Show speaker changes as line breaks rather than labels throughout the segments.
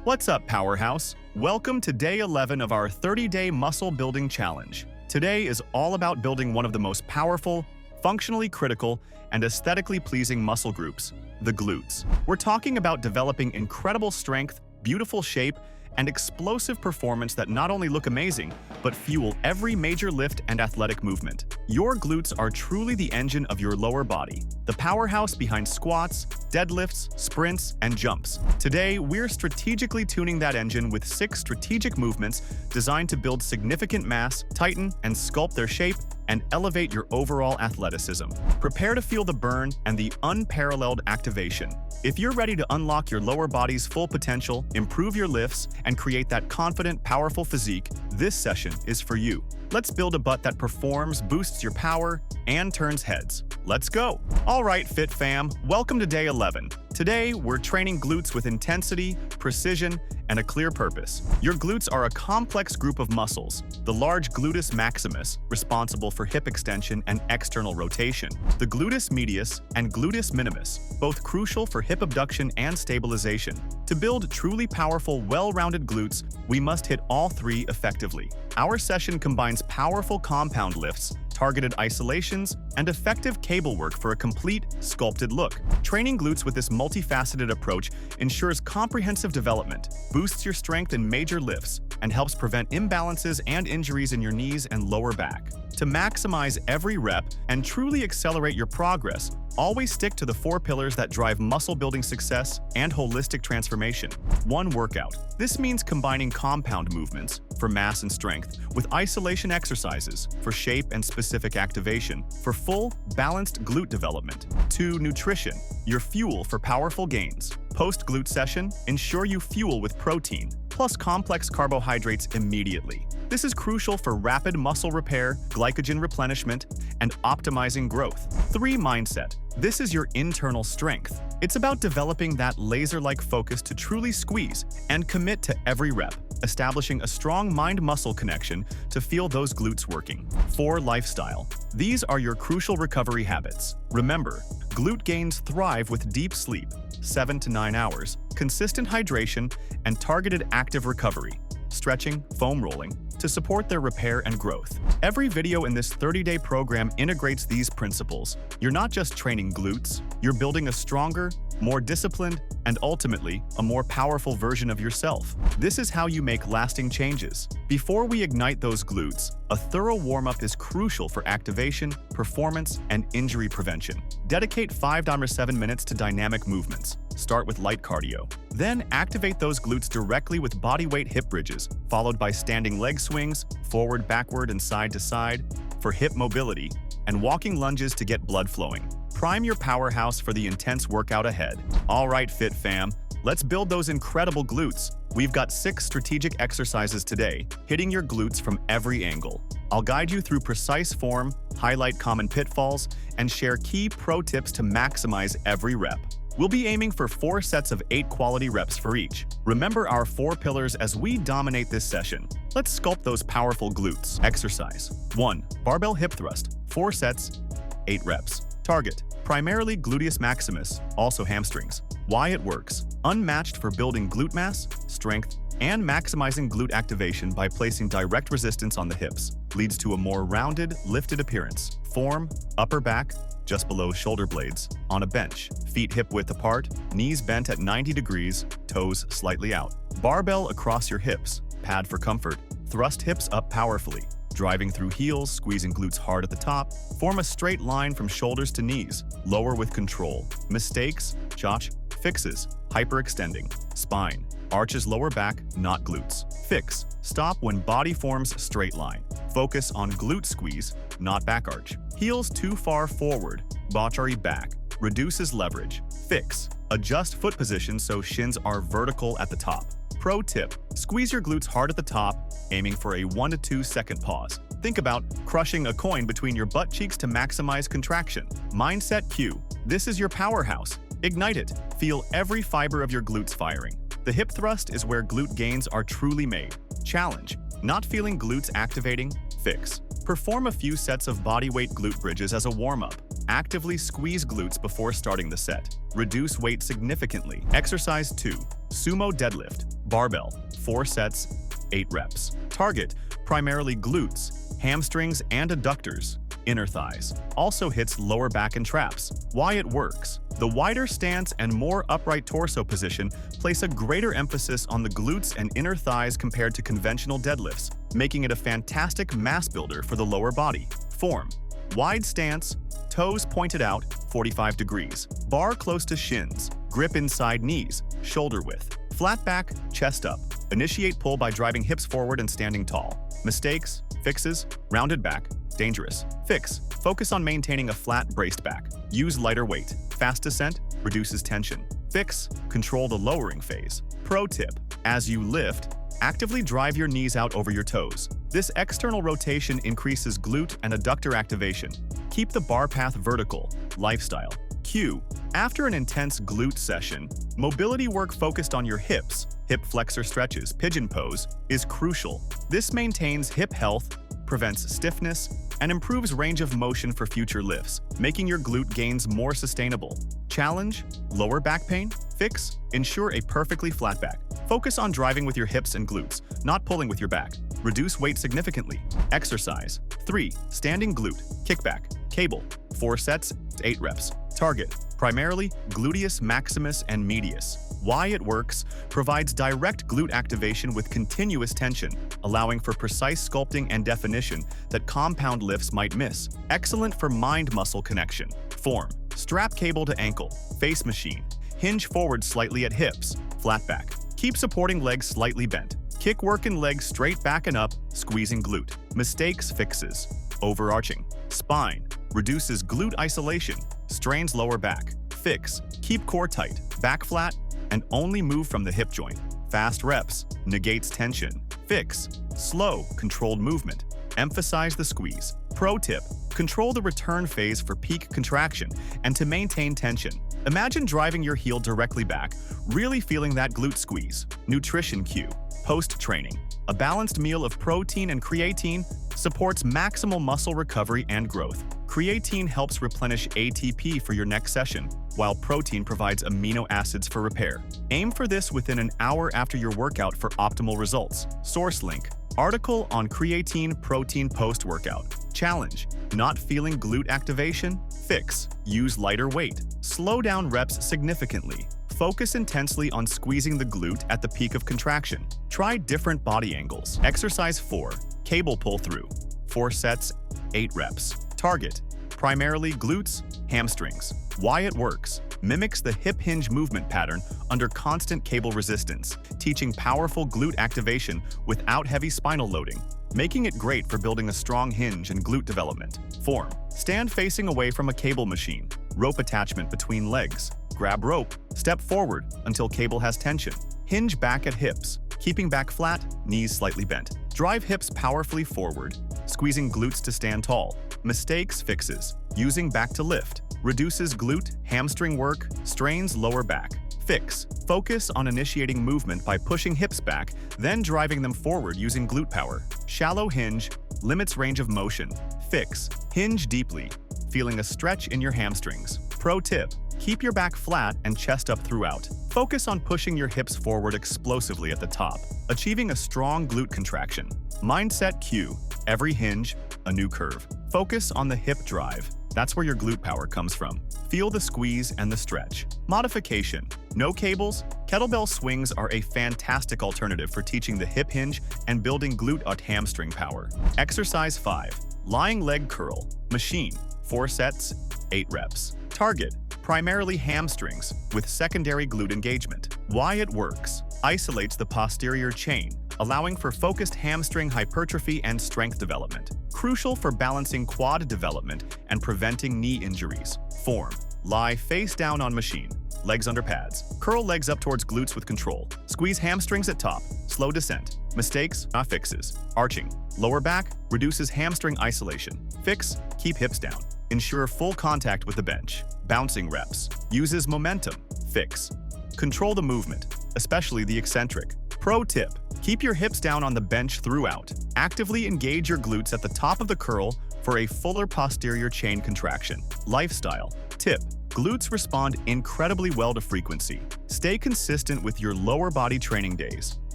What's up, Powerhouse? Welcome to day 11 of our 30-day muscle building challenge. Today is all about building one of the most powerful, functionally critical, and aesthetically pleasing muscle groups, the glutes. We're talking about developing incredible strength, beautiful shape, and explosive performance that not only look amazing, but fuel every major lift and athletic movement. Your glutes are truly the engine of your lower body, the powerhouse behind squats, deadlifts, sprints, and jumps. Today, we're strategically tuning that engine with 6 strategic movements designed to build significant mass, tighten and sculpt their shape, and elevate your overall athleticism. Prepare to feel the burn and the unparalleled activation. If you're ready to unlock your lower body's full potential, improve your lifts, and create that confident, powerful physique, this session is for you. Let's build a butt that performs, boosts your power, and turns heads. Let's go! All right, Fit Fam, welcome to day 11. Today, we're training glutes with intensity, precision, and a clear purpose. Your glutes are a complex group of muscles. The large gluteus maximus, responsible for hip extension and external rotation. The gluteus medius and gluteus minimus, both crucial for hip abduction and stabilization. To build truly powerful, well-rounded glutes, we must hit all 3 effectively. Our session combines powerful compound lifts, targeted isolations, and effective cable work for a complete, sculpted look. Training glutes with this multifaceted approach ensures comprehensive development, boosts your strength in major lifts, and helps prevent imbalances and injuries in your knees and lower back. To maximize every rep and truly accelerate your progress, always stick to the 4 pillars that drive muscle-building success and holistic transformation. 1 workout. This means combining compound movements for mass and strength with isolation exercises for shape and specific activation for full, balanced glute development. 2 nutrition. Your fuel for powerful gains. Post-glute session, ensure you fuel with protein, plus complex carbohydrates immediately. This is crucial for rapid muscle repair, glycogen replenishment, and optimizing growth. 3 mindset. This is your internal strength. It's about developing that laser-like focus to truly squeeze and commit to every rep, establishing a strong mind-muscle connection to feel those glutes working. 4 lifestyle. These are your crucial recovery habits. Remember, glute gains thrive with deep sleep, 7 to 9 hours, consistent hydration, and targeted active recovery, stretching, foam rolling, to support their repair and growth. Every video in this 30-day program integrates these principles. You're not just training glutes, you're building a stronger, more disciplined, and ultimately, a more powerful version of yourself. This is how you make lasting changes. Before we ignite those glutes, a thorough warm-up is crucial for activation, performance, and injury prevention. Dedicate 5-7 minutes to dynamic movements. Start with light cardio. Then activate those glutes directly with bodyweight hip bridges, followed by standing leg swings, forward, backward, and side to side for hip mobility, and walking lunges to get blood flowing. Prime your powerhouse for the intense workout ahead. All right, Fit Fam, let's build those incredible glutes. We've got 6 strategic exercises today, hitting your glutes from every angle. I'll guide you through precise form, highlight common pitfalls, and share key pro tips to maximize every rep. We'll be aiming for 4 sets of 8 quality reps for each. Remember our 4 pillars as we dominate this session. Let's sculpt those powerful glutes. Exercise 1. Barbell Hip Thrust, 4 sets, 8 reps. Target: primarily gluteus maximus, also hamstrings. Why it works: unmatched for building glute mass, strength, and maximizing glute activation by placing direct resistance on the hips. Leads to a more rounded, lifted appearance. Form: upper back, just below shoulder blades, on a bench. Feet hip-width apart, knees bent at 90 degrees, toes slightly out. Barbell across your hips, pad for comfort. Thrust hips up powerfully, driving through heels, squeezing glutes hard at the top. Form a straight line from shoulders to knees, lower with control. Mistakes: Josh, fixes, hyperextending. Spine: arches lower back, not glutes. Fix: stop when body forms straight line. Focus on glute squeeze, not back arch. Heels too far forward, botchery back, reduces leverage. Fix: adjust foot position so shins are vertical at the top. Pro tip: squeeze your glutes hard at the top, aiming for a 1 to 2 second pause. Think about crushing a coin between your butt cheeks to maximize contraction. Mindset cue: this is your powerhouse. Ignite it. Feel every fiber of your glutes firing. The hip thrust is where glute gains are truly made. Challenge: not feeling glutes activating? Fix: perform a few sets of bodyweight glute bridges as a warm-up. Actively squeeze glutes before starting the set. Reduce weight significantly. Exercise 2. Sumo Deadlift, barbell, 4 sets, 8 reps. Target, primarily glutes, hamstrings and adductors, inner thighs. Also hits lower back and traps. Why it works. The wider stance and more upright torso position place a greater emphasis on the glutes and inner thighs compared to conventional deadlifts, making it a fantastic mass builder for the lower body. Form: wide stance, toes pointed out, 45 degrees. Bar close to shins, grip inside knees, shoulder width. Flat back, chest up. Initiate pull by driving hips forward and standing tall. Mistakes, fixes, rounded back, dangerous. Fix: focus on maintaining a flat, braced back. Use lighter weight. Fast descent, reduces tension. Fix: control the lowering phase. Pro tip: as you lift, actively drive your knees out over your toes. This external rotation increases glute and adductor activation. Keep the bar path vertical. Lifestyle. Cue: after an intense glute session, mobility work focused on your hips, hip flexor stretches, pigeon pose, is crucial. This maintains hip health, prevents stiffness, and improves range of motion for future lifts, making your glute gains more sustainable. Challenge: lower back pain? Fix: ensure a perfectly flat back. Focus on driving with your hips and glutes, not pulling with your back. Reduce weight significantly. Exercise: 3. Standing glute kickback, cable, 4 sets, 8 reps. Target: primarily gluteus maximus and medius. Why it works: provides direct glute activation with continuous tension, allowing for precise sculpting and definition that compound lifts might miss. Excellent for mind-muscle connection. Form: strap cable to ankle, face machine. Hinge forward slightly at hips, flat back. Keep supporting legs slightly bent. Kick work in legs straight back and up, squeezing glute. Mistakes, fixes. Overarching. Spine: reduces glute isolation, strains lower back. Fix: keep core tight, back flat, and only move from the hip joint. Fast reps: negates tension. Fix: slow, controlled movement. Emphasize the squeeze. Pro tip: control the return phase for peak contraction and to maintain tension. Imagine driving your heel directly back, really feeling that glute squeeze. Nutrition cue: post-training. A balanced meal of protein and creatine supports maximal muscle recovery and growth. Creatine helps replenish ATP for your next session, while protein provides amino acids for repair. Aim for this within an hour after your workout for optimal results. Source link: article on creatine protein post-workout. Challenge: not feeling glute activation? Fix: use lighter weight. Slow down reps significantly. Focus intensely on squeezing the glute at the peak of contraction. Try different body angles. Exercise 4. Cable pull through. 4 sets, 8 reps. Target: primarily glutes, hamstrings. Why it works: mimics the hip hinge movement pattern under constant cable resistance, teaching powerful glute activation without heavy spinal loading, making it great for building a strong hinge and glute development. Form: stand facing away from a cable machine. Rope attachment between legs. Grab rope, step forward until cable has tension. Hinge back at hips, keeping back flat, knees slightly bent. Drive hips powerfully forward, squeezing glutes to stand tall. Mistakes, fixes: using back to lift. Reduces glute, hamstring work, strains lower back. Fix: focus on initiating movement by pushing hips back, then driving them forward using glute power. Shallow hinge: limits range of motion. Fix: hinge deeply, feeling a stretch in your hamstrings. Pro tip: keep your back flat and chest up throughout. Focus on pushing your hips forward explosively at the top, achieving a strong glute contraction. Mindset cue: every hinge, a new curve. Focus on the hip drive. That's where your glute power comes from. Feel the squeeze and the stretch. Modification: no cables, kettlebell swings are a fantastic alternative for teaching the hip hinge and building glute at hamstring power. Exercise 5. Lying leg curl. Machine. 4 sets, 8 reps. Target: primarily hamstrings with secondary glute engagement. Why it works: isolates the posterior chain, allowing for focused hamstring hypertrophy and strength development. Crucial for balancing quad development and preventing knee injuries. Form: lie face down on machine, legs under pads. Curl legs up towards glutes with control. Squeeze hamstrings at top. Slow descent. Mistakes, not fixes. Arching: lower back, reduces hamstring isolation. Fix: keep hips down. Ensure full contact with the bench. Bouncing reps: uses momentum. Fix: control the movement, especially the eccentric. Pro tip: keep your hips down on the bench throughout. Actively engage your glutes at the top of the curl for a fuller posterior chain contraction. Lifestyle tip: Glutes respond incredibly well to frequency. Stay consistent with your lower body training days.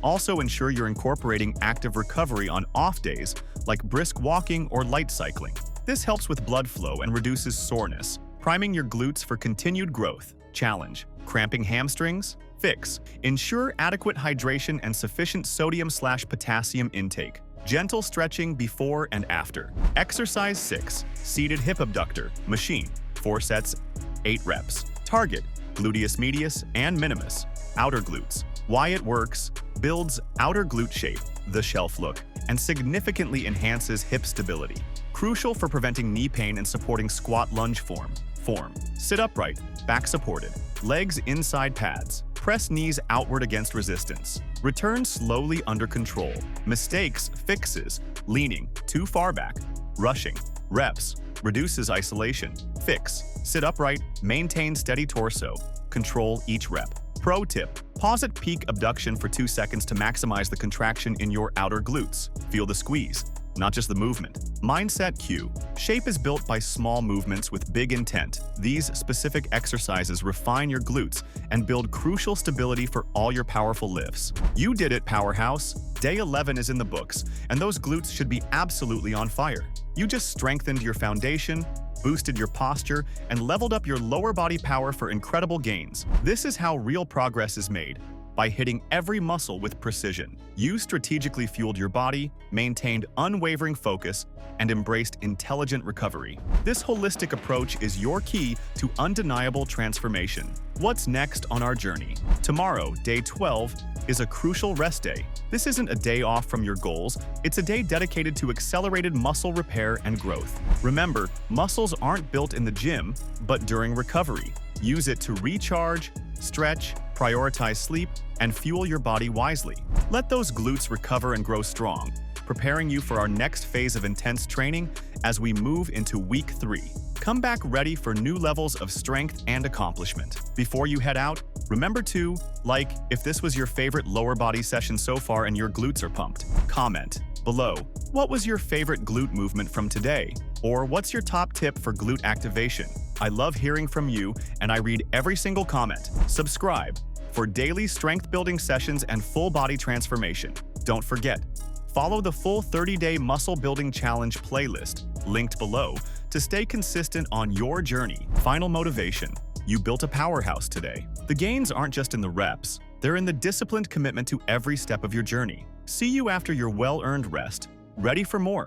Also ensure you're incorporating active recovery on off days like brisk walking or light cycling. This helps with blood flow and reduces soreness, priming your glutes for continued growth. Challenge: cramping hamstrings? Fix: ensure adequate hydration and sufficient sodium/potassium intake. Gentle stretching before and after. Exercise 6. Seated Hip Abductor Machine. 4 sets, 8 reps. Target: gluteus medius and minimus. Outer glutes. Why it works: builds outer glute shape, the shelf look, and significantly enhances hip stability. Crucial for preventing knee pain and supporting squat lunge form. Sit upright, back supported, legs inside pads. Press knees outward against resistance. Return slowly under control. Mistakes: fixes: leaning too far back, rushing. Reps: reduces isolation. Fix: sit upright, maintain steady torso. Control each rep. Pro tip: pause at peak abduction for 2 seconds to maximize the contraction in your outer glutes. Feel the squeeze, not just the movement. Mindset cue: shape is built by small movements with big intent. These specific exercises refine your glutes and build crucial stability for all your powerful lifts. You did it, powerhouse! Day 11 is in the books, and those glutes should be absolutely on fire. You just strengthened your foundation, boosted your posture, and leveled up your lower body power for incredible gains. This is how real progress is made: by hitting every muscle with precision. You strategically fueled your body, maintained unwavering focus, and embraced intelligent recovery. This holistic approach is your key to undeniable transformation. What's next on our journey? Tomorrow, day 12, is a crucial rest day. This isn't a day off from your goals, it's a day dedicated to accelerated muscle repair and growth. Remember, muscles aren't built in the gym, but during recovery. Use it to recharge, stretch, prioritize sleep, and fuel your body wisely. Let those glutes recover and grow strong, preparing you for our next phase of intense training as we move into week 3. Come back ready for new levels of strength and accomplishment. Before you head out, remember to like if this was your favorite lower body session so far and your glutes are pumped. Comment below, what was your favorite glute movement from today? Or what's your top tip for glute activation? I love hearing from you, and I read every single comment. Subscribe for daily strength-building sessions and full-body transformation. Don't forget, follow the full 30-day muscle building challenge playlist, linked below, to stay consistent on your journey. Final motivation: you built a powerhouse today. The gains aren't just in the reps, they're in the disciplined commitment to every step of your journey. See you after your well-earned rest, ready for more.